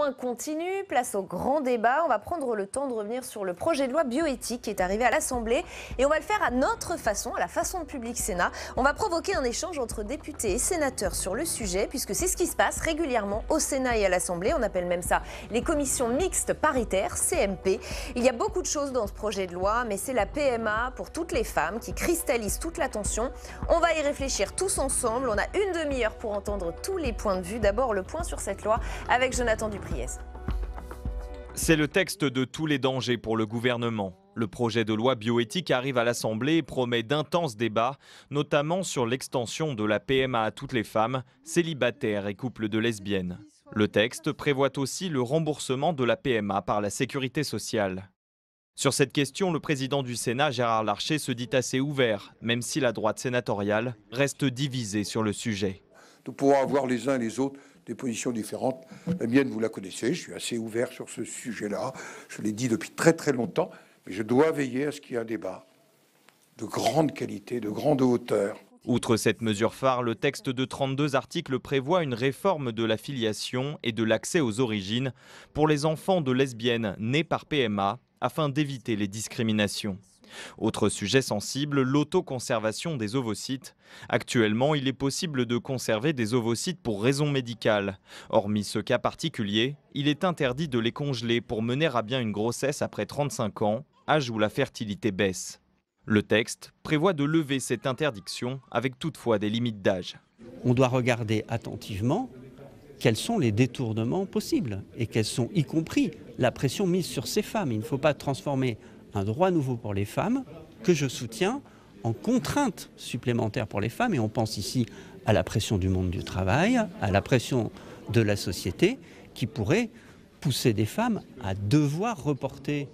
point continue, place au grand débat. On va prendre le temps de revenir sur le projet de loi bioéthique qui est arrivé à l'Assemblée. Et on va le faire à notre façon, à la façon de Public Sénat. On va provoquer un échange entre députés et sénateurs sur le sujet, puisque c'est ce qui se passe régulièrement au Sénat et à l'Assemblée. On appelle même ça les commissions mixtes paritaires, CMP. Il y a beaucoup de choses dans ce projet de loi, mais c'est la PMA pour toutes les femmes qui cristallise toute l'attention. On va y réfléchir tous ensemble. On a une demi-heure pour entendre tous les points de vue. D'abord, le point sur cette loi avec Jonathan Dupriez. C'est le texte de tous les dangers pour le gouvernement. Le projet de loi bioéthique arrive à l'Assemblée et promet d'intenses débats, notamment sur l'extension de la PMA à toutes les femmes, célibataires et couples de lesbiennes. Le texte prévoit aussi le remboursement de la PMA par la sécurité sociale. Sur cette question, le président du Sénat, Gérard Larcher, se dit assez ouvert, même si la droite sénatoriale reste divisée sur le sujet. Nous pourrons avoir les uns et les autres des positions différentes. La mienne, vous la connaissez, je suis assez ouvert sur ce sujet-là. Je l'ai dit depuis très très longtemps, mais je dois veiller à ce qu'il y ait un débat de grande qualité, de grande hauteur. Outre cette mesure phare, le texte de 32 articles prévoit une réforme de la filiation et de l'accès aux origines pour les enfants de lesbiennes nés par PMA, afin d'éviter les discriminations. Autre sujet sensible, l'autoconservation des ovocytes. Actuellement, il est possible de conserver des ovocytes pour raison médicale. Hormis ce cas particulier, il est interdit de les congeler pour mener à bien une grossesse après 35 ans, âge où la fertilité baisse. Le texte prévoit de lever cette interdiction avec toutefois des limites d'âge. On doit regarder attentivement quels sont les détournements possibles et quels sont, y compris, la pression mise sur ces femmes. Il ne faut pas transformer un droit nouveau pour les femmes, que je soutiens, en contrainte supplémentaire pour les femmes. Et on pense ici à la pression du monde du travail, à la pression de la société, qui pourrait pousser des femmes à devoir reporter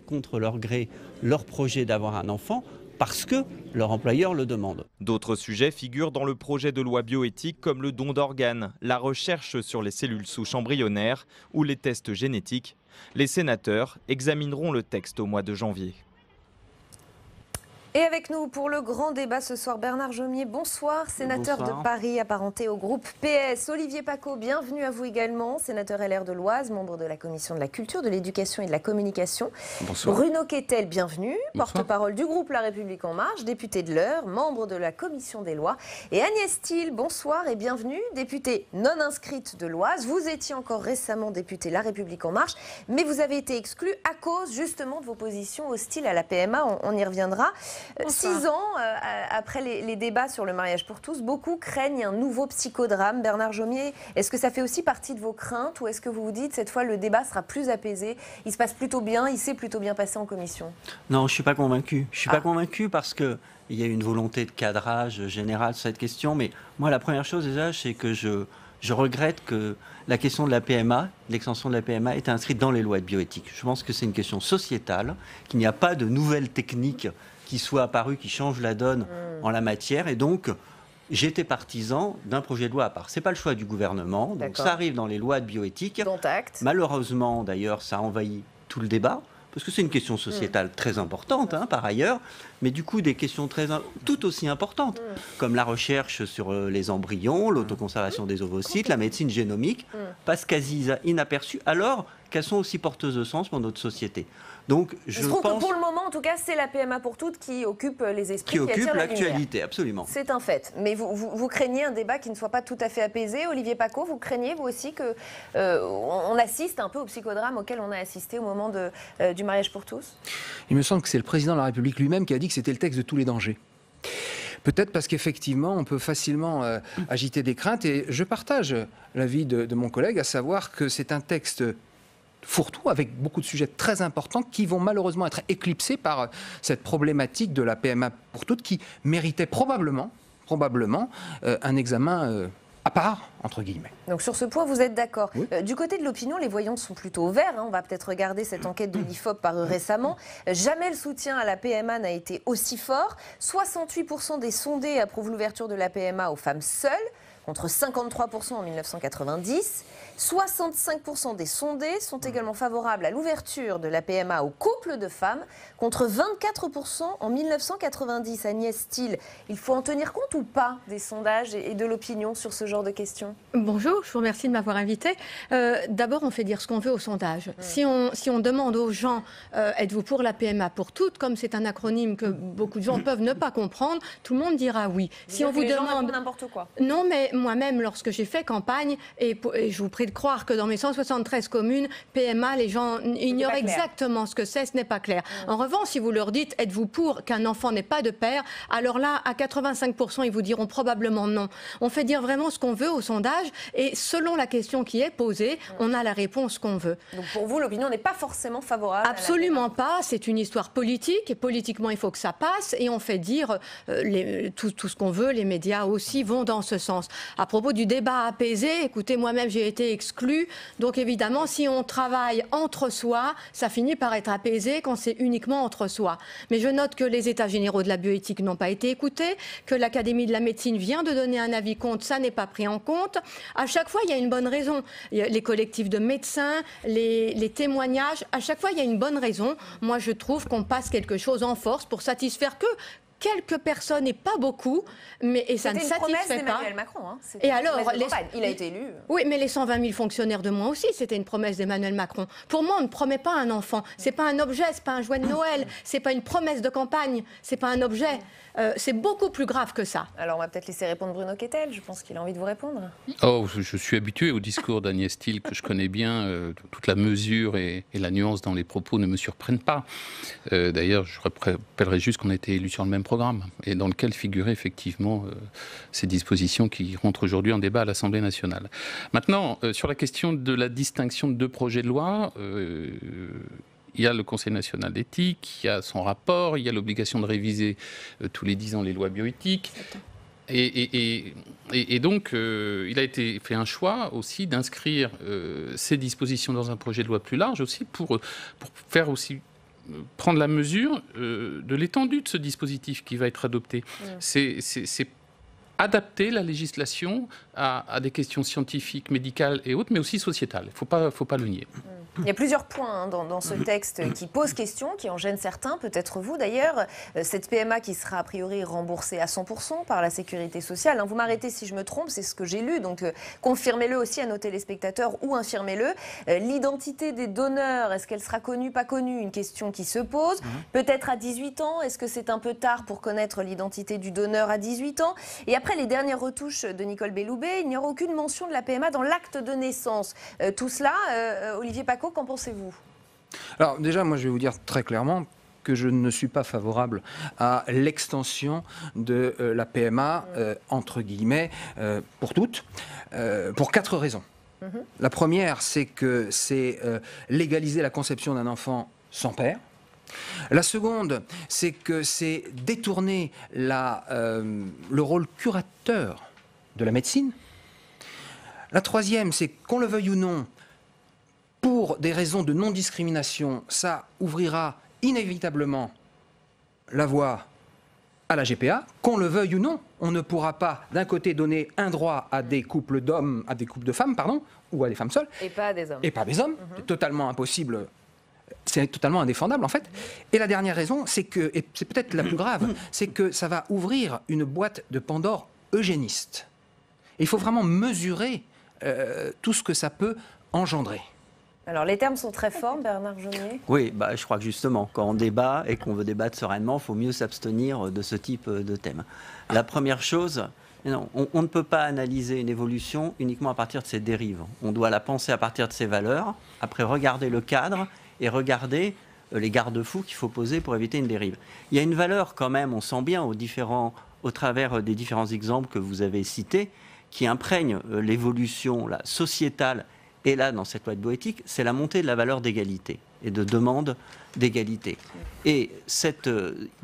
contre leur gré leur projet d'avoir un enfant, parce que leur employeur le demande. D'autres sujets figurent dans le projet de loi bioéthique comme le don d'organes, la recherche sur les cellules souches embryonnaires ou les tests génétiques. Les sénateurs examineront le texte au mois de janvier. Et avec nous pour le grand débat ce soir, Bernard Jomier, bonsoir, sénateur de Paris, apparenté au groupe PS. Olivier Paccaud, bienvenue à vous également, sénateur LR de l'Oise, membre de la Commission de la Culture, de l'Éducation et de la Communication. Bonsoir. Bruno Questel, bienvenue, porte-parole du groupe La République En Marche, député de l'Eure, membre de la Commission des Lois. Et Agnès Thiel, bonsoir et bienvenue, députée non inscrite de l'Oise. Vous étiez encore récemment députée La République En Marche, mais vous avez été exclue à cause justement de vos positions hostiles à la PMA, on y reviendra. 6 ans après les débats sur le mariage pour tous, beaucoup craignent un nouveau psychodrame. Bernard Jomier, est-ce que ça fait aussi partie de vos craintes ou est-ce que vous vous dites cette fois le débat sera plus apaisé, il se passe plutôt bien, il s'est plutôt bien passé en commission? Non, je ne suis pas convaincu. Je ne suis pas convaincu parce qu'il y a une volonté de cadrage général sur cette question. Mais moi, la première chose déjà, c'est que je regrette que la question de la PMA, l'extension de la PMA, est inscrite dans les lois de bioéthique. Je pense que c'est une question sociétale, qu'il n'y a pas de nouvelles techniques qui soient apparues, qui changent la donne en la matière. Et donc, j'étais partisan d'un projet de loi à part. Ce n'est pas le choix du gouvernement. Donc, ça arrive dans les lois de bioéthique. Dont acte. Malheureusement, d'ailleurs, ça envahit tout le débat. Parce que c'est une question sociétale très importante, par ailleurs, mais du coup des questions tout aussi importantes, comme la recherche sur les embryons, l'autoconservation des ovocytes, la médecine génomique, passent quasi inaperçues, alors qu'elles sont aussi porteuses de sens pour notre société. Donc, je trouve pense que pour le moment, en tout cas, c'est la PMA pour toutes qui occupe les esprits, qui occupe l'actualité, absolument. C'est un fait. Mais vous craignez un débat qui ne soit pas tout à fait apaisé. Olivier Paccaud, vous craignez, vous aussi, qu'on assiste un peu au psychodrame auquel on a assisté au moment du mariage pour tous? Il me semble que c'est le président de la République lui-même qui a dit que c'était le texte de tous les dangers. Peut-être parce qu'effectivement, on peut facilement agiter des craintes. Et je partage l'avis de mon collègue, à savoir que c'est un texte fourre-tout, avec beaucoup de sujets très importants qui vont malheureusement être éclipsés par cette problématique de la PMA pour toutes, qui méritait probablement un examen à part, entre guillemets. Donc sur ce point, vous êtes d'accord. Oui. Du côté de l'opinion, les voyants sont plutôt verts. On va peut-être regarder cette enquête de l'IFOP parue récemment. Jamais le soutien à la PMA n'a été aussi fort. 68% des sondés approuvent l'ouverture de la PMA aux femmes seules, contre 53% en 1990. 65% des sondés sont également favorables à l'ouverture de la PMA aux couples de femmes, contre 24% en 1990. Agnès Steel, il faut en tenir compte ou pas des sondages et de l'opinion sur ce genre de questions? Bonjour, je vous remercie de m'avoir invité. D'abord, on fait dire ce qu'on veut au sondage. Si on demande aux gens, êtes-vous pour la PMA pour toutes, comme c'est un acronyme que beaucoup de gens peuvent ne pas comprendre, tout le monde dira oui. Si on vous demande n'importe quoi. Non, mais moi-même, lorsque j'ai fait campagne, et je vous prie de croire que dans mes 173 communes, PMA, les gens ignorent exactement ce que c'est, ce n'est pas clair. En revanche, si vous leur dites, êtes-vous pour qu'un enfant n'ait pas de père, alors là, à 85%, ils vous diront probablement non. On fait dire vraiment ce qu'on veut au sondage, et selon la question qui est posée, on a la réponse qu'on veut. Donc pour vous, l'opinion n'est pas forcément favorable? Absolument pas, c'est une histoire politique, et politiquement, il faut que ça passe, et on fait dire tout ce qu'on veut, les médias aussi vont dans ce sens. À propos du débat apaisé, écoutez, moi-même, j'ai été exclue. Donc évidemment, si on travaille entre soi, ça finit par être apaisé quand c'est uniquement entre soi. Mais je note que les États généraux de la bioéthique n'ont pas été écoutés, que l'Académie de la médecine vient de donner un avis contre, ça n'est pas pris en compte. À chaque fois, il y a une bonne raison. Les collectifs de médecins, les témoignages, à chaque fois, il y a une bonne raison. Moi, je trouve qu'on passe quelque chose en force pour satisfaire que quelques personnes et pas beaucoup, et ça ne satisfait pas. C'était une promesse d'Emmanuel Macron. Hein. Et alors, il a été élu. Oui, mais les 120 000 fonctionnaires de moins aussi, c'était une promesse d'Emmanuel Macron. Pour moi, on ne promet pas un enfant. C'est pas un objet, c'est pas un jouet de Noël, c'est pas une promesse de campagne, c'est pas un objet. C'est beaucoup plus grave que ça. Alors, on va peut-être laisser répondre Bruno Kettel. Je pense qu'il a envie de vous répondre. Oh, je suis habitué au discours d'Agnès Steel, que je connais bien. Toute la mesure et la nuance dans les propos ne me surprennent pas. D'ailleurs, je rappellerai juste qu'on a été élus sur le même programme et dans lequel figuraient effectivement ces dispositions qui rentrent aujourd'hui en débat à l'Assemblée nationale. Maintenant, sur la question de la distinction de deux projets de loi, il y a le Conseil national d'éthique, il y a son rapport, il y a l'obligation de réviser tous les 10 ans les lois bioéthiques. Et donc, il a été fait un choix aussi d'inscrire ces dispositions dans un projet de loi plus large aussi pour faire aussi prendre la mesure de l'étendue de ce dispositif qui va être adopté. C'est adapter la législation à des questions scientifiques, médicales et autres, mais aussi sociétales. Il ne faut pas le nier. Il y a plusieurs points dans ce texte qui posent question, qui en gênent certains, peut-être vous d'ailleurs. Cette PMA qui sera a priori remboursée à 100% par la sécurité sociale. Vous m'arrêtez si je me trompe, c'est ce que j'ai lu, donc confirmez-le aussi à nos téléspectateurs ou infirmez-le. L'identité des donneurs, est-ce qu'elle sera connue, pas connue? Une question qui se pose. Peut-être à 18 ans, est-ce que c'est un peu tard pour connaître l'identité du donneur à 18 ans? Et après les dernières retouches de Nicole Belloubet, il n'y aura aucune mention de la PMA dans l'acte de naissance. Tout cela, Olivier Paccaud, qu'en pensez-vous? Alors déjà, moi je vais vous dire très clairement que je ne suis pas favorable à l'extension de la PMA, entre guillemets, pour toutes, pour 4 raisons. La première, c'est que c'est légaliser la conception d'un enfant sans père. La seconde, c'est que c'est détourner le rôle curateur de la médecine. La troisième, c'est qu'on le veuille ou non, pour des raisons de non-discrimination, ça ouvrira inévitablement la voie à la GPA. Qu'on le veuille ou non, on ne pourra pas d'un côté donner un droit à des couples d'hommes, à des couples de femmes, pardon, ou à des femmes seules. Et pas à des hommes. Et pas à des hommes. C'est totalement impossible. C'est totalement indéfendable en fait. Et la dernière raison, c'est que, et c'est peut-être la plus grave, c'est que ça va ouvrir une boîte de Pandore eugéniste. Et il faut vraiment mesurer tout ce que ça peut engendrer. Alors, les termes sont très forts, Bernard Jaumier. Oui, je crois que justement, quand on débat et qu'on veut débattre sereinement, il faut mieux s'abstenir de ce type de thème. La première chose, non, on ne peut pas analyser une évolution uniquement à partir de ses dérives. On doit la penser à partir de ses valeurs, après regarder le cadre et regarder les garde-fous qu'il faut poser pour éviter une dérive. Il y a une valeur quand même, on sent bien au travers des différents exemples que vous avez cités, qui imprègne l'évolution sociétale. Et là, dans cette loi de bioéthique, c'est la montée de la valeur d'égalité et de demande d'égalité. Et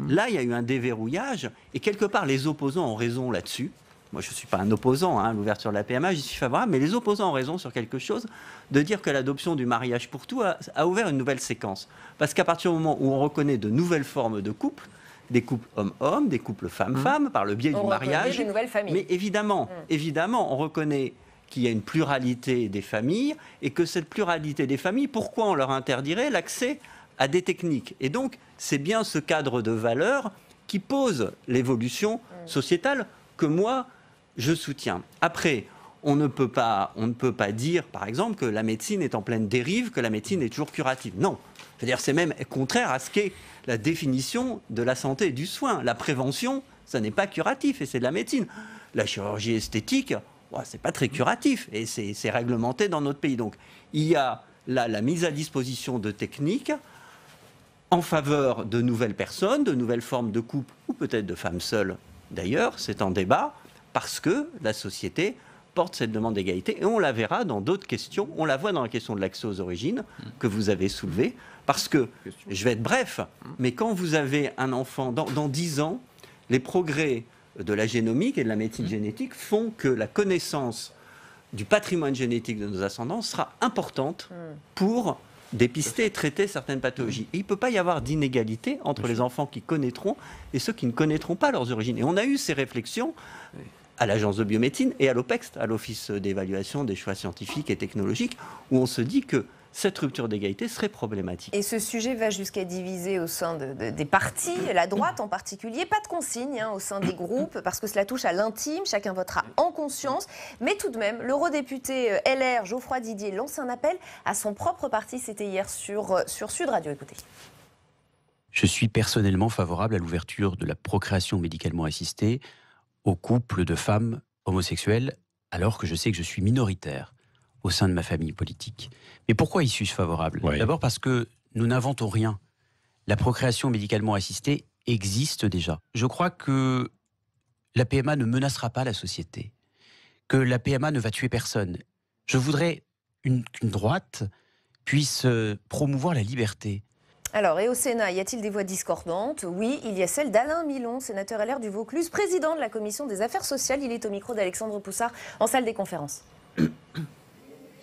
là, il y a eu un déverrouillage, et quelque part, les opposants ont raison là-dessus. Moi, je ne suis pas un opposant à l'ouverture de la PMA, j'y suis favorable, mais les opposants ont raison sur quelque chose, de dire que l'adoption du mariage pour tout a ouvert une nouvelle séquence. Parce qu'à partir du moment où on reconnaît de nouvelles formes de couple, des couples hommes-hommes, des couples femmes-femmes, par le biais du mariage. Des nouvelles familles. Mais évidemment, on reconnaît qu'il y a une pluralité des familles et que cette pluralité des familles, pourquoi on leur interdirait l'accès à des techniques? Et donc, c'est bien ce cadre de valeurs qui pose l'évolution sociétale que moi, je soutiens. Après, on ne peut pas dire, par exemple, que la médecine est en pleine dérive, que la médecine est toujours curative. Non. C'est-à-dire, c'est même contraire à ce qu'est la définition de la santé et du soin. La prévention, ça n'est pas curatif et c'est de la médecine. La chirurgie esthétique, c'est pas très curatif et c'est réglementé dans notre pays. Donc, il y a là la mise à disposition de techniques en faveur de nouvelles personnes, de nouvelles formes de couple ou peut-être de femmes seules. D'ailleurs, c'est en débat parce que la société porte cette demande d'égalité et on la verra dans d'autres questions. On la voit dans la question de l'accès aux origines que vous avez soulevée. Parce que, je vais être bref, mais quand vous avez un enfant, dans 10 ans, les progrès de la génomique et de la médecine génétique font que la connaissance du patrimoine génétique de nos ascendants sera importante pour dépister et traiter certaines pathologies. Et il ne peut pas y avoir d'inégalité entre les enfants qui connaîtront et ceux qui ne connaîtront pas leurs origines. Et on a eu ces réflexions à l'Agence de biomédecine et à l'OPEXT, à l'Office d'évaluation des choix scientifiques et technologiques, où on se dit que cette rupture d'égalité serait problématique. Et ce sujet va jusqu'à diviser au sein des partis, la droite en particulier. Pas de consigne au sein des groupes, parce que cela touche à l'intime, chacun votera en conscience. Mais tout de même, l'eurodéputé LR, Geoffroy Didier, lance un appel à son propre parti. C'était hier sur Sud Radio. Écoutez. Je suis personnellement favorable à l'ouverture de la procréation médicalement assistée aux couples de femmes homosexuelles, alors que je sais que je suis minoritaire au sein de ma famille politique. Mais pourquoi y suis-je favorable ? D'abord parce que nous n'inventons rien. La procréation médicalement assistée existe déjà. Je crois que la PMA ne menacera pas la société, que la PMA ne va tuer personne. Je voudrais qu'une droite puisse promouvoir la liberté. Alors, et au Sénat, y a-t-il des voix discordantes ? Oui, il y a celle d'Alain Milon, sénateur LR du Vaucluse, président de la Commission des Affaires sociales. Il est au micro d'Alexandre Poussard en salle des conférences.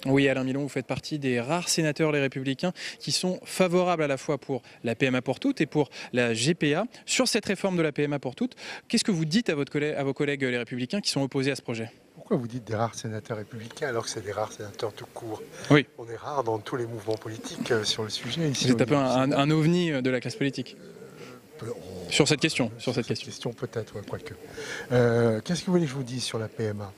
Oui, Alain Milon, vous faites partie des rares sénateurs, les Républicains, qui sont favorables à la fois pour la PMA pour toutes et pour la GPA. Sur cette réforme de la PMA pour toutes, qu'est-ce que vous dites à vos collègues, les Républicains, qui sont opposés à ce projet ? Pourquoi vous dites des rares sénateurs républicains alors que c'est des rares sénateurs tout court ? Oui. On est rares dans tous les mouvements politiques sur le sujet. Ici, vous êtes un peu un ovni de la classe politique sur cette question. Sur cette question peut-être, ouais, quoique. Qu'est-ce que vous voulez que je vous dise sur la PMA ?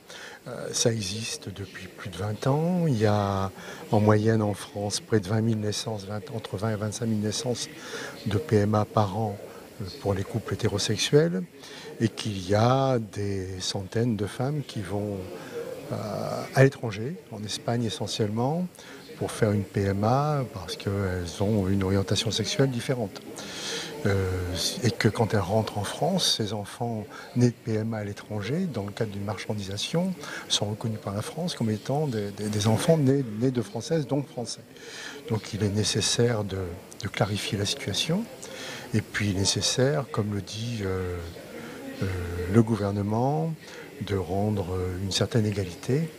Ça existe depuis plus de 20 ans. Il y a en moyenne en France près de 20 000 naissances, entre 20 et 25 000 naissances de PMA par an pour les couples hétérosexuels. Et qu'il y a des centaines de femmes qui vont à l'étranger, en Espagne essentiellement, pour faire une PMA parce qu'elles ont une orientation sexuelle différente. Et que quand elles rentrent en France, ces enfants nés de PMA à l'étranger, dans le cadre d'une marchandisation, sont reconnus par la France comme étant des enfants nés de Françaises, donc français. Donc il est nécessaire de clarifier la situation. Et puis il est nécessaire, comme le dit le gouvernement, de rendre une certaine égalité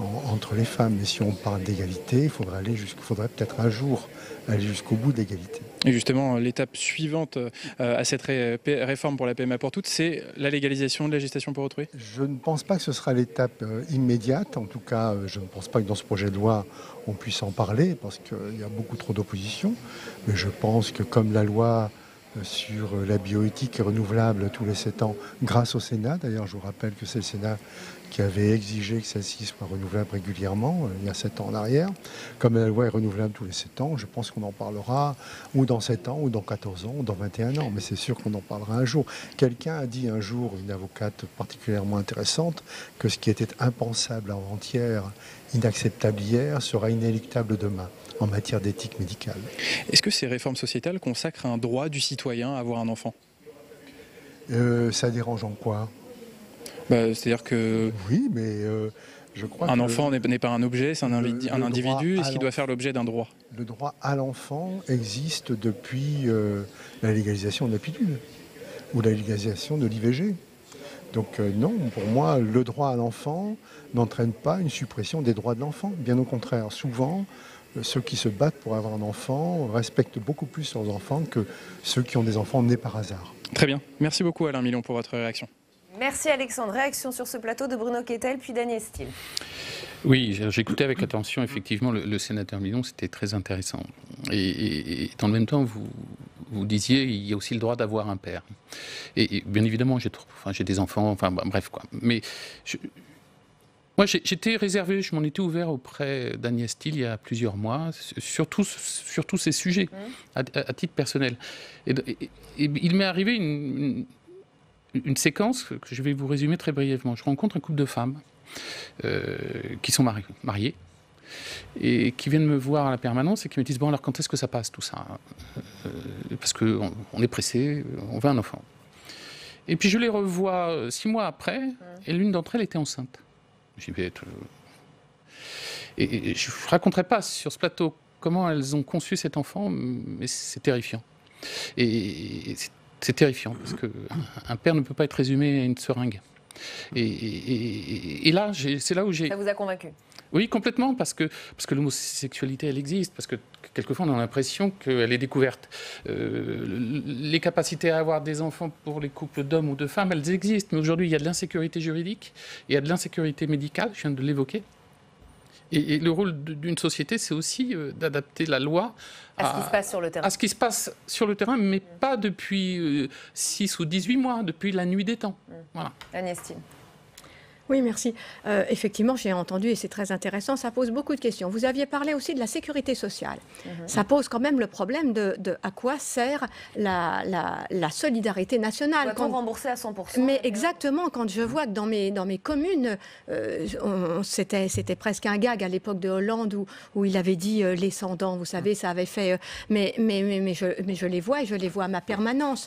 entre les femmes. Et si on parle d'égalité, il faudrait peut-être un jour aller jusqu'au bout de l'égalité. Et justement, l'étape suivante à cette réforme pour la PMA pour toutes, c'est la légalisation de la gestation pour autrui ? Je ne pense pas que ce sera l'étape immédiate. En tout cas, je ne pense pas que dans ce projet de loi, on puisse en parler, parce qu'il y a beaucoup trop d'opposition. Mais je pense que comme la loi sur la bioéthique renouvelable tous les 7 ans grâce au Sénat. D'ailleurs, je vous rappelle que c'est le Sénat qui avait exigé que celle-ci soit renouvelable régulièrement il y a 7 ans en arrière. Comme la loi est renouvelable tous les 7 ans, je pense qu'on en parlera ou dans 7 ans, ou dans 14 ans, ou dans 21 ans. Mais c'est sûr qu'on en parlera un jour. Quelqu'un a dit un jour, une avocate particulièrement intéressante, que ce qui était impensable avant-hier, inacceptable hier, sera inéluctable demain en matière d'éthique médicale. Est-ce que ces réformes sociétales consacrent un droit du citoyen à avoir un enfant ? Ça dérange en quoi ? C'est-à-dire que... Oui, mais je crois un enfant n'est pas un objet, c'est un individu. Est-ce qu'il doit faire l'objet d'un droit ? Le droit à l'enfant existe depuis la légalisation de la pilule ou la légalisation de l'IVG. Donc non, pour moi, le droit à l'enfant n'entraîne pas une suppression des droits de l'enfant. Bien au contraire, souvent, ceux qui se battent pour avoir un enfant respectent beaucoup plus leurs enfants que ceux qui ont des enfants nés par hasard. Très bien. Merci beaucoup Alain Milon pour votre réaction. Merci Alexandre. Réaction sur ce plateau de Bruno Kettel puis d'Agnès Steel. Oui, j'écoutais avec attention effectivement le sénateur Milon, c'était très intéressant. Et dans le même temps, vous disiez, il y a aussi le droit d'avoir un père. Et bien évidemment, j'ai des enfants, bref quoi. Mais moi, j'étais réservé, je m'en étais ouvert auprès d'Agnès Steel il y a plusieurs mois, sur tous ces sujets, à titre personnel. Et il m'est arrivé une séquence que je vais vous résumer très brièvement. Je rencontre un couple de femmes qui sont mariées et qui viennent me voir à la permanence et qui me disent « Bon, alors quand est-ce que ça passe tout ça parce qu'on est pressé, on veut un enfant. » Et puis je les revois 6 mois après et l'une d'entre elles était enceinte. J'y vais et je ne raconterai pas sur ce plateau comment elles ont conçu cet enfant, mais c'est terrifiant. Et c'est terrifiant, parce qu'un père ne peut pas être résumé à une seringue. Et là, c'est là où j'ai... Ça vous a convaincu? Oui, complètement, parce que l'homosexualité, elle existe, parce que quelquefois on a l'impression qu'elle est découverte. Les capacités à avoir des enfants pour les couples d'hommes ou de femmes, elles existent, mais aujourd'hui il y a de l'insécurité juridique, il y a de l'insécurité médicale, je viens de l'évoquer. Et le rôle d'une société, c'est aussi d'adapter la loi à ce qui se passe sur le terrain. À ce qui se passe sur le terrain, mais pas depuis 6 ou 18 mois, depuis la nuit des temps. Voilà. Agnès Steel. Oui, merci. Effectivement, j'ai entendu et c'est très intéressant. Ça pose beaucoup de questions. Vous aviez parlé aussi de la sécurité sociale. Ça pose quand même le problème de à quoi sert la solidarité nationale. Doit-on rembourser à 100%? Mais exactement, quand je vois que dans mes communes, c'était presque un gag à l'époque de Hollande où il avait dit les sans-dents, vous savez, ça avait fait... mais je les vois et je les vois à ma permanence.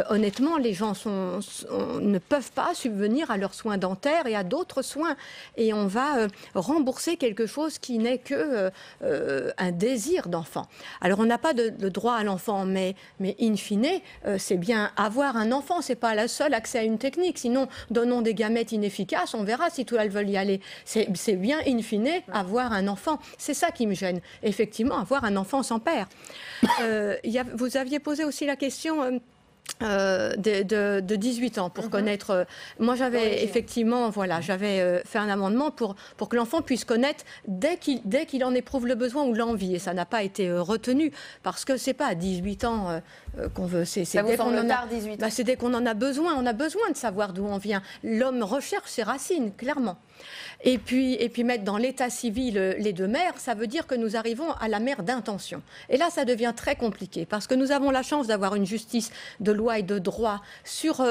Honnêtement, les gens ne peuvent pas subvenir à leurs soins dentaires et à d'autres soins. Et on va rembourser quelque chose qui n'est que un désir d'enfant. Alors, on n'a pas de droit à l'enfant, mais in fine, c'est bien avoir un enfant. C'est pas le seul accès à une technique. Sinon, donnons des gamètes inefficaces, on verra si tout elles veulent y aller. C'est bien, in fine, avoir un enfant. C'est ça qui me gêne. Effectivement, avoir un enfant sans père. Vous aviez posé aussi la question... de 18 ans pour connaître. Moi, j'avais effectivement, j'avais fait un amendement pour que l'enfant puisse connaître dès qu'il en éprouve le besoin ou l'envie. Et ça n'a pas été retenu parce que c'est pas à 18 ans qu'on veut. Ça vous semble tard, 18 ans? C'est dès qu'on en a besoin. On a besoin de savoir d'où on vient. L'homme recherche ses racines, clairement. Et puis mettre dans l'état civil les deux mères, ça veut dire que nous arrivons à la mère d'intention. Et là, ça devient très compliqué parce que nous avons la chance d'avoir une justice de loi et de droit sur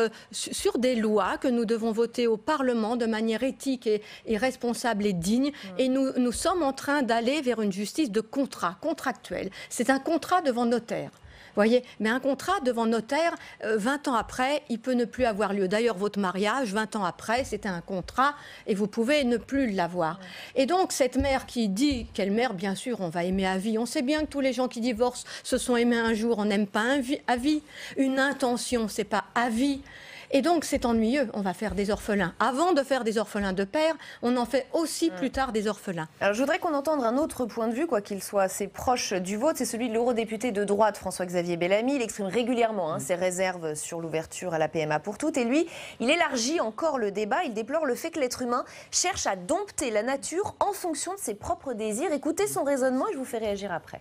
des lois que nous devons voter au Parlement de manière éthique et responsable et digne. Et nous sommes en train d'aller vers une justice de contractuelle. C'est un contrat devant notaire. Voyez, mais un contrat devant notaire, 20 ans après, il peut ne plus avoir lieu. D'ailleurs, votre mariage, 20 ans après, c'était un contrat et vous pouvez ne plus l'avoir. Et donc, cette mère qui dit, quelle mère, bien sûr, on va aimer à vie. On sait bien que tous les gens qui divorcent se sont aimés un jour, on n'aime pas à vie. Une intention, c'est pas à vie. Et donc, c'est ennuyeux. On va faire des orphelins. Avant de faire des orphelins de père, on en fait aussi plus tard des orphelins. Alors, je voudrais qu'on entende un autre point de vue, quoi qu'il soit assez proche du vôtre. C'est celui de l'eurodéputé de droite, François-Xavier Bellamy. Il exprime régulièrement ses réserves sur l'ouverture à la PMA pour toutes. Et lui, il élargit encore le débat. Il déplore le fait que l'être humain cherche à dompter la nature en fonction de ses propres désirs. Écoutez son raisonnement et je vous fais réagir après.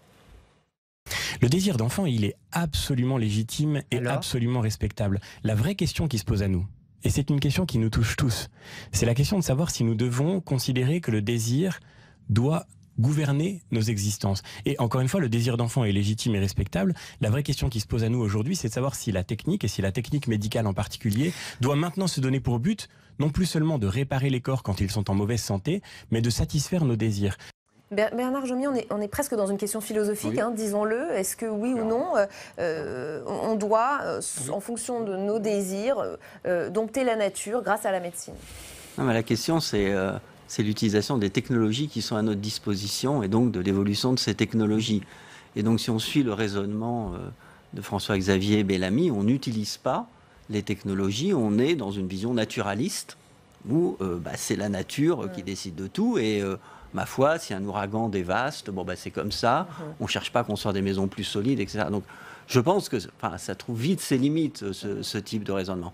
Le désir d'enfant, il est absolument légitime et absolument respectable. La vraie question qui se pose à nous, et c'est une question qui nous touche tous, c'est la question de savoir si nous devons considérer que le désir doit gouverner nos existences. Et encore une fois, le désir d'enfant est légitime et respectable. La vraie question qui se pose à nous aujourd'hui, c'est de savoir si la technique, et si la technique médicale en particulier, doit maintenant se donner pour but, non plus seulement de réparer les corps quand ils sont en mauvaise santé, mais de satisfaire nos désirs. Bernard Jomier, on est presque dans une question philosophique, disons-le. Est-ce que oui ou non, on doit, en fonction de nos désirs, dompter la nature grâce à la médecine? Non, mais la question, c'est l'utilisation des technologies qui sont à notre disposition et donc de l'évolution de ces technologies. Et donc, si on suit le raisonnement de François-Xavier Bellamy, on n'utilise pas les technologies, on est dans une vision naturaliste où c'est la nature qui décide de tout et ma foi, si un ouragan dévaste, c'est comme ça. On ne cherche pas à construire des maisons plus solides, etc. Donc, je pense que ça trouve vite ses limites, ce type de raisonnement.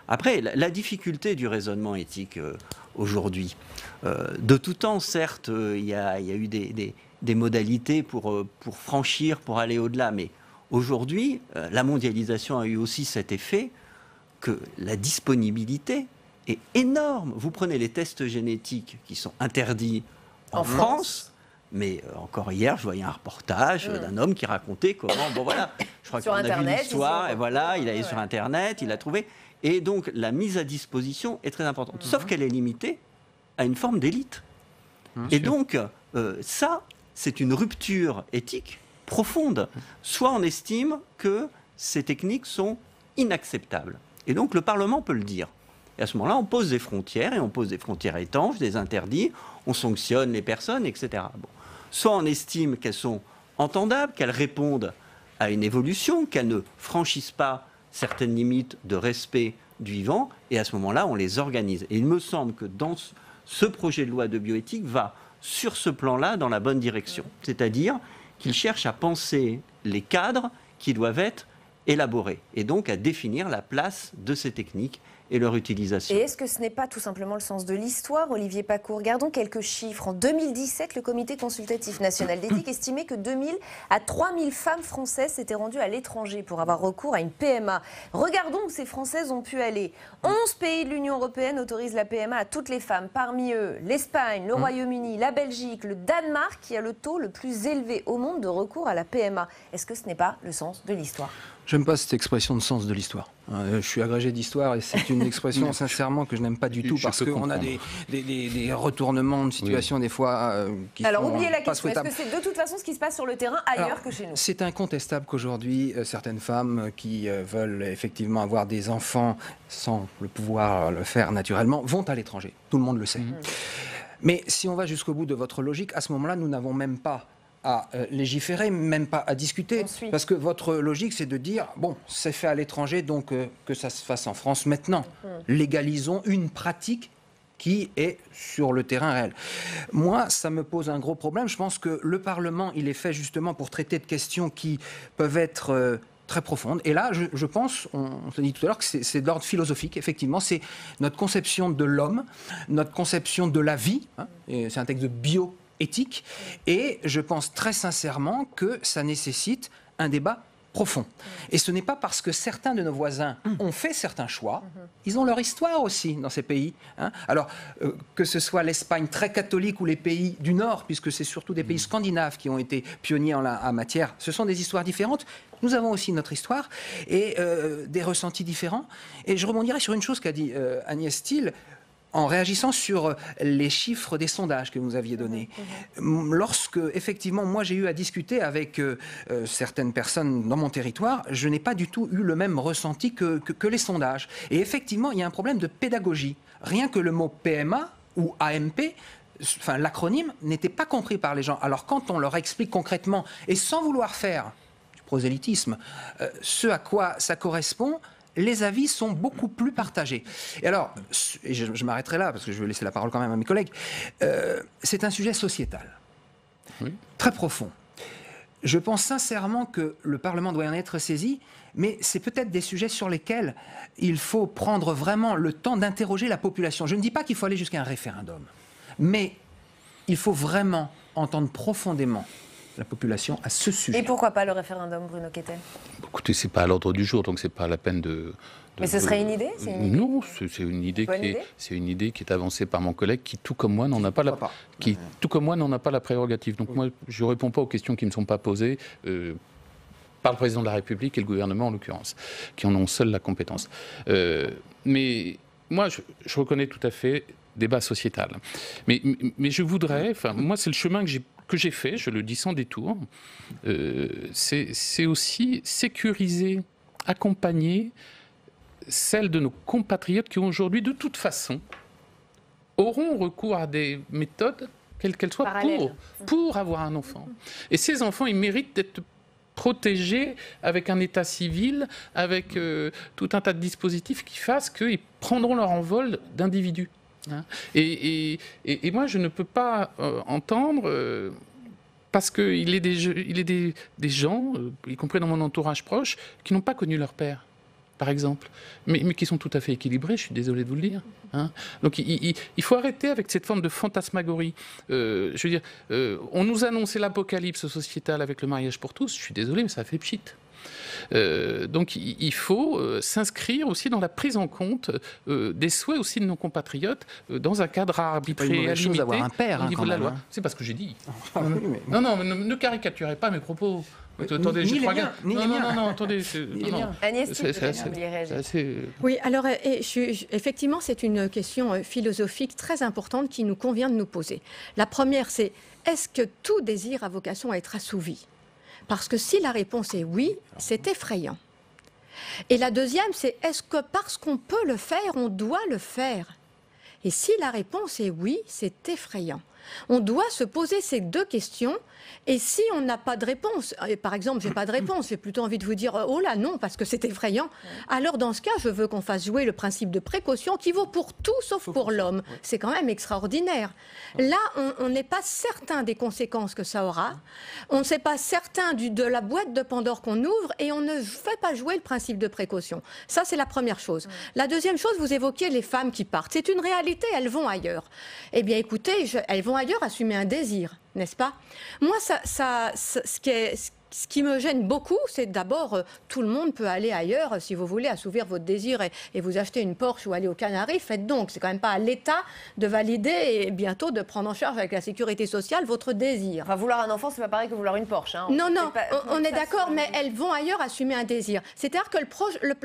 Après, la difficulté du raisonnement éthique aujourd'hui, de tout temps, certes, il y a eu des modalités pour franchir, pour aller au-delà, mais aujourd'hui, la mondialisation a eu aussi cet effet que la disponibilité est énorme. Vous prenez les tests génétiques qui sont interdits en France, mais encore hier, je voyais un reportage d'un homme qui racontait comment, je crois qu'on a vu l'histoire, et voilà, il allait sur Internet, il a trouvé. Et donc, la mise à disposition est très importante, sauf qu'elle est limitée à une forme d'élite. Et donc, ça, c'est une rupture éthique profonde. Soit on estime que ces techniques sont inacceptables. Et donc, le Parlement peut le dire. Et à ce moment-là, on pose des frontières, et on pose des frontières étanches, des interdits, on sanctionne les personnes, etc. Soit on estime qu'elles sont entendables, qu'elles répondent à une évolution, qu'elles ne franchissent pas certaines limites de respect du vivant, et à ce moment-là, on les organise. Et il me semble que dans ce projet de loi de bioéthique va, sur ce plan-là, dans la bonne direction. C'est-à-dire qu'il cherche à penser les cadres qui doivent être élaborés, et donc à définir la place de ces techniques et leur utilisation. Et est-ce que ce n'est pas tout simplement le sens de l'histoire, Olivier Paccaud? Regardons quelques chiffres. En 2017, le Comité consultatif national d'éthique estimait que 2000 à 3000 femmes françaises s'étaient rendues à l'étranger pour avoir recours à une PMA. Regardons où ces Françaises ont pu aller. 11 pays de l'Union européenne autorisent la PMA à toutes les femmes. Parmi eux, l'Espagne, le Royaume-Uni, la Belgique, le Danemark, qui a le taux le plus élevé au monde de recours à la PMA. Est-ce que ce n'est pas le sens de l'histoire? J'aime pas cette expression de sens de l'histoire. Je suis agrégé d'histoire et c'est une expression sincèrement que je n'aime pas du tout parce qu'on a des retournements de situation des fois qui Alors, sont oubliez la pas question. Est-ce que c'est de toute façon ce qui se passe sur le terrain ailleurs que chez nous? C'est incontestable qu'aujourd'hui, certaines femmes qui veulent effectivement avoir des enfants sans le pouvoir le faire naturellement vont à l'étranger. Tout le monde le sait. Mais si on va jusqu'au bout de votre logique, à ce moment-là, nous n'avons même pas à légiférer, même pas à discuter. Parce que votre logique, c'est de dire, bon, c'est fait à l'étranger, donc que ça se fasse en France maintenant. Légalisons une pratique qui est sur le terrain réel. Moi, ça me pose un gros problème. Je pense que le Parlement, il est fait justement pour traiter de questions qui peuvent être très profondes. Et là, je pense, on se dit tout à l'heure, que c'est de l'ordre philosophique. Effectivement, c'est notre conception de l'homme, notre conception de la vie. C'est un texte de bioéthique. Et je pense très sincèrement que ça nécessite un débat profond. Et ce n'est pas parce que certains de nos voisins ont fait certains choix, ils ont leur histoire aussi dans ces pays. Alors, que ce soit l'Espagne très catholique ou les pays du Nord, puisque c'est surtout des pays scandinaves qui ont été pionniers en la matière, ce sont des histoires différentes. Nous avons aussi notre histoire et des ressentis différents. Et je rebondirai sur une chose qu'a dit Agnès Steel, en réagissant sur les chiffres des sondages que vous aviez donnés. Lorsque, effectivement, moi j'ai eu à discuter avec certaines personnes dans mon territoire, je n'ai pas du tout eu le même ressenti que les sondages. Et effectivement, il y a un problème de pédagogie. Rien que le mot PMA ou AMP, enfin l'acronyme, n'était pas compris par les gens. Alors quand on leur explique concrètement, et sans vouloir faire du prosélytisme, ce à quoi ça correspond, les avis sont beaucoup plus partagés. Et alors, et je m'arrêterai là, parce que je vais laisser la parole quand même à mes collègues, c'est un sujet sociétal, très profond. Je pense sincèrement que le Parlement doit en être saisi, mais c'est peut-être des sujets sur lesquels il faut prendre vraiment le temps d'interroger la population. Je ne dis pas qu'il faut aller jusqu'à un référendum, mais il faut vraiment entendre profondément la population à ce sujet. Et pourquoi pas le référendum, Bruno Kettel? Écoutez, c'est pas à l'ordre du jour, donc c'est pas la peine de... Mais ce serait une idée? Non, c'est une idée qui est avancée par mon collègue qui, tout comme moi, n'en a pas la prérogative. Donc moi, je réponds pas aux questions qui ne me sont pas posées par le président de la République et le gouvernement en l'occurrence, qui en ont seuls la compétence. Mais moi, je reconnais tout à fait débat sociétal. Mais je voudrais, enfin, moi, c'est le chemin que j'ai fait, je le dis sans détour, c'est aussi sécuriser, accompagner celles de nos compatriotes qui aujourd'hui, de toute façon, auront recours à des méthodes, quelles qu'elles soient, pour avoir un enfant. Et ces enfants, ils méritent d'être protégés avec un état civil, avec tout un tas de dispositifs qui fassent qu'ils prendront leur envol d'individus. Hein. Et moi, je ne peux pas entendre... parce qu'il est des gens, y compris dans mon entourage proche, qui n'ont pas connu leur père, par exemple, mais qui sont tout à fait équilibrés, je suis désolé de vous le dire. Hein. Donc il faut arrêter avec cette forme de fantasmagorie. Je veux dire, on nous annonçait l'apocalypse sociétale avec le mariage pour tous, je suis désolé, mais ça fait pchit. Donc il faut s'inscrire aussi dans la prise en compte des souhaits aussi de nos compatriotes dans un cadre arbitraire et limité d'avoir un père, au niveau de la loi. Hein. C'est pas ce que j'ai dit. Non, ne caricaturez pas mes propos. Attendez, ni je les crois miens, ni non, les non, miens. non, attendez. Agnès, oui, alors effectivement, c'est une question philosophique très importante qui nous convient de nous poser. La première, c'est est-ce que tout désir a vocation à être assouvi ? Parce que si la réponse est oui, c'est effrayant. Et la deuxième, c'est est-ce que parce qu'on peut le faire, on doit le faire ? Et si la réponse est oui, c'est effrayant. On doit se poser ces deux questions. Et si on n'a pas de réponse, par exemple, j'ai pas de réponse, j'ai plutôt envie de vous dire oh là non, parce que c'est effrayant. Alors dans ce cas, je veux qu'on fasse jouer le principe de précaution qui vaut pour tout sauf pour l'homme. C'est quand même extraordinaire. Là, on n'est pas certain des conséquences que ça aura. On ne sait pas certain de la boîte de Pandore qu'on ouvre et on ne fait pas jouer le principe de précaution. Ça, c'est la première chose. La deuxième chose, vous évoquiez les femmes qui partent. C'est une réalité, elles vont ailleurs. Eh bien, écoutez, elles vont ailleurs assumer un désir, n'est-ce pas ? Moi, ce qui me gêne beaucoup, c'est d'abord, tout le monde peut aller ailleurs, si vous voulez, assouvir votre désir et vous acheter une Porsche ou aller aux Canaries, faites donc. C'est quand même pas à l'État de valider et bientôt de prendre en charge avec la sécurité sociale votre désir. Enfin, vouloir un enfant, c'est pas pareil que vouloir une Porsche. Hein. Non, on est d'accord, mais elles vont ailleurs assumer un désir. C'est-à-dire que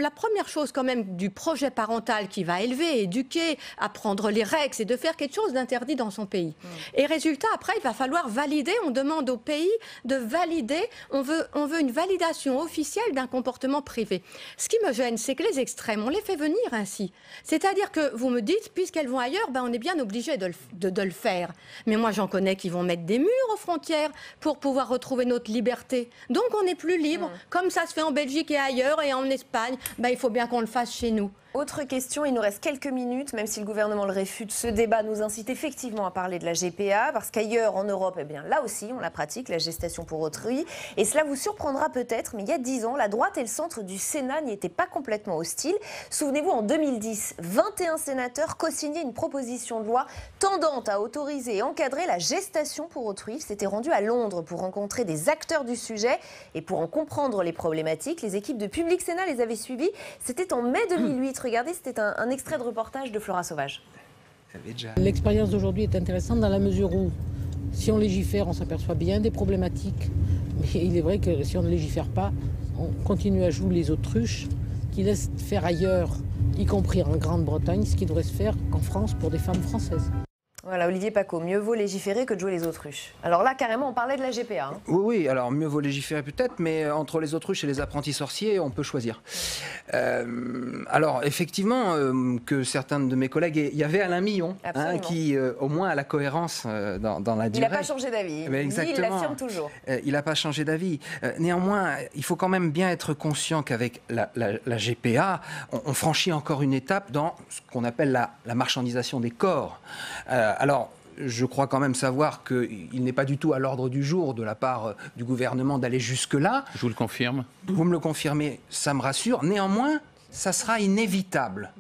la première chose quand même du projet parental qui va élever, éduquer, apprendre les règles, c'est de faire quelque chose d'interdit dans son pays. Et résultat, après, il va falloir valider, on demande au pays de valider. On veut une validation officielle d'un comportement privé. Ce qui me gêne, c'est que les extrêmes, on les fait venir ainsi. C'est-à-dire que vous me dites, puisqu'elles vont ailleurs, on est bien obligé de le faire. Mais moi, j'en connais qui vont mettre des murs aux frontières pour pouvoir retrouver notre liberté. Donc, on n'est plus libre. Comme ça se fait en Belgique et ailleurs, et en Espagne, il faut bien qu'on le fasse chez nous. Autre question, il nous reste quelques minutes, même si le gouvernement le réfute. Ce débat nous incite effectivement à parler de la GPA, parce qu'ailleurs en Europe, là aussi, on la pratique, la gestation pour autrui. Et cela vous surprendra peut-être, mais il y a 10 ans, la droite et le centre du Sénat n'y étaient pas complètement hostiles. Souvenez-vous, en 2010, 21 sénateurs co-signaient une proposition de loi tendant à autoriser et encadrer la gestation pour autrui. C'était rendu à Londres pour rencontrer des acteurs du sujet et pour en comprendre les problématiques. Les équipes de Public Sénat les avaient suivis. C'était en mai 2008. Regardez, c'était un extrait de reportage de Flora Sauvage. L'expérience d'aujourd'hui est intéressante dans la mesure où, si on légifère, on s'aperçoit bien des problématiques. Mais il est vrai que si on ne légifère pas, on continue à jouer les autruches qui laissent faire ailleurs, y compris en Grande-Bretagne, ce qui devrait se faire en France pour des femmes françaises. Voilà, Olivier Paccaud, mieux vaut légiférer que de jouer les autruches. Alors là, carrément, on parlait de la GPA. Hein. Oui, alors mieux vaut légiférer peut-être, mais entre les autruches et les apprentis sorciers, on peut choisir. Alors, effectivement, que certains de mes collègues... Il y avait Alain Millon, qui, au moins, a la cohérence dans la durée. Il n'a pas changé d'avis. Il l'affirme toujours. Il n'a pas changé d'avis. Néanmoins, il faut quand même bien être conscient qu'avec la GPA, on franchit encore une étape dans ce qu'on appelle la marchandisation des corps. Alors, je crois quand même savoir qu'il n'est pas du tout à l'ordre du jour de la part du gouvernement d'aller jusque-là. Je vous le confirme. Vous me le confirmez, ça me rassure. Néanmoins, ça sera inévitable.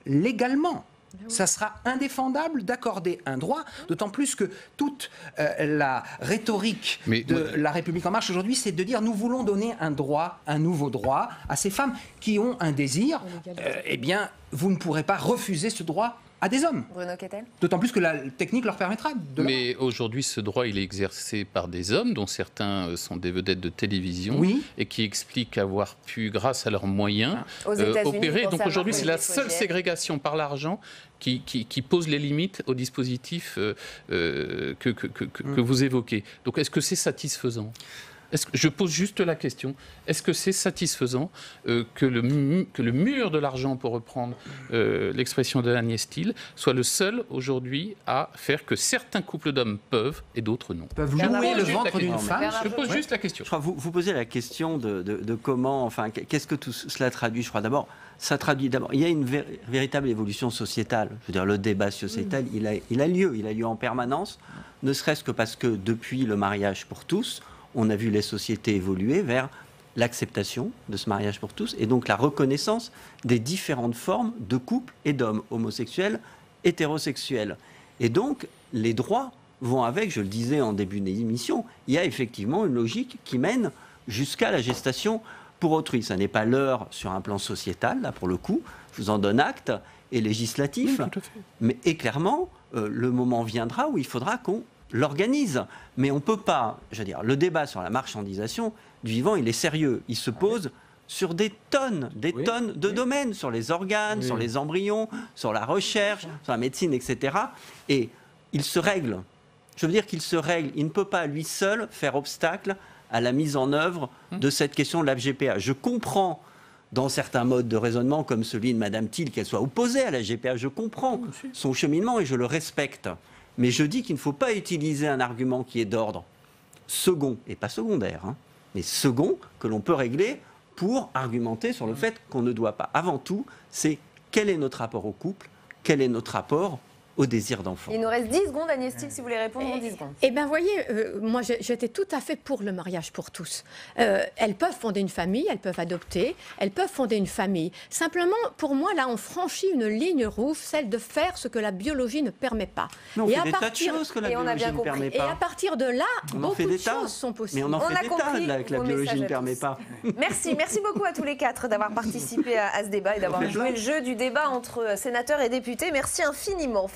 Légalement. Ça sera indéfendable d'accorder un droit, d'autant plus que toute la rhétorique de La République En Marche aujourd'hui, c'est de dire nous voulons donner un droit, un nouveau droit à ces femmes qui ont un désir. Eh bien, vous ne pourrez pas refuser ce droit à des hommes. Bruno Kettel. D'autant plus que la technique leur permettra de... Mais aujourd'hui, ce droit, il est exercé par des hommes, dont certains sont des vedettes de télévision, et qui expliquent avoir pu, grâce à leurs moyens, opérer. Donc aujourd'hui, c'est la seule ségrégation par l'argent qui pose les limites au dispositif que vous évoquez. Donc est-ce que c'est satisfaisant ? Je pose juste la question, est-ce que c'est satisfaisant que le mur de l'argent, pour reprendre l'expression de Agnès Thiel, soit le seul aujourd'hui à faire que certains couples d'hommes peuvent et d'autres non? Peuvent louer le ventre d'une femme? Je pose juste la question. Je crois vous posez la question de comment, enfin, qu'est-ce que tout cela traduit? Je crois d'abord, ça traduit d'abord, il y a une véritable évolution sociétale. Je veux dire, le débat sociétal, il a lieu en permanence, ne serait-ce que parce que depuis le mariage pour tous, on a vu les sociétés évoluer vers l'acceptation de ce mariage pour tous et donc la reconnaissance des différentes formes de couples et d'hommes homosexuels, hétérosexuels. Et donc, les droits vont avec, je le disais en début d'émission, il y a effectivement une logique qui mène jusqu'à la gestation pour autrui. Ça n'est pas l'heure sur un plan sociétal, là pour le coup, je vous en donne acte, et législatif, oui, tout à fait. Mais et clairement, le moment viendra où il faudra qu'on l'organise. Mais on ne peut pas, je veux dire, le débat sur la marchandisation du vivant, il est sérieux. Il se pose sur des tonnes de domaines, sur les organes, sur les embryons, sur la recherche, sur la médecine, etc. Et il se règle. Je veux dire qu'il se règle. Il ne peut pas, lui seul, faire obstacle à la mise en œuvre de cette question de la GPA. Je comprends dans certains modes de raisonnement, comme celui de Mme Thiel, qu'elle soit opposée à la GPA. Je comprends son cheminement et je le respecte. Mais je dis qu'il ne faut pas utiliser un argument qui est d'ordre second, et pas secondaire, mais second, que l'on peut régler pour argumenter sur le fait qu'on ne doit pas. Avant tout, c'est quel est notre rapport au couple, quel est notre rapport au désir d'enfant. Il nous reste 10 secondes, Agnès Thiel, si vous voulez répondre en 10 secondes. Eh bien, voyez, moi, j'étais tout à fait pour le mariage pour tous. Elles peuvent fonder une famille, elles peuvent adopter, elles peuvent fonder une famille. Simplement, pour moi, là, on franchit une ligne rouge, celle de faire ce que la biologie ne permet pas. Mais on fait des tas de choses que la biologie ne permet pas. Et à partir de là, beaucoup de choses sont possibles. Mais on en fait des tas que la biologie ne permet pas. Merci beaucoup à tous les quatre d'avoir participé à ce débat et d'avoir joué le jeu du débat entre sénateurs et députés. Merci infiniment.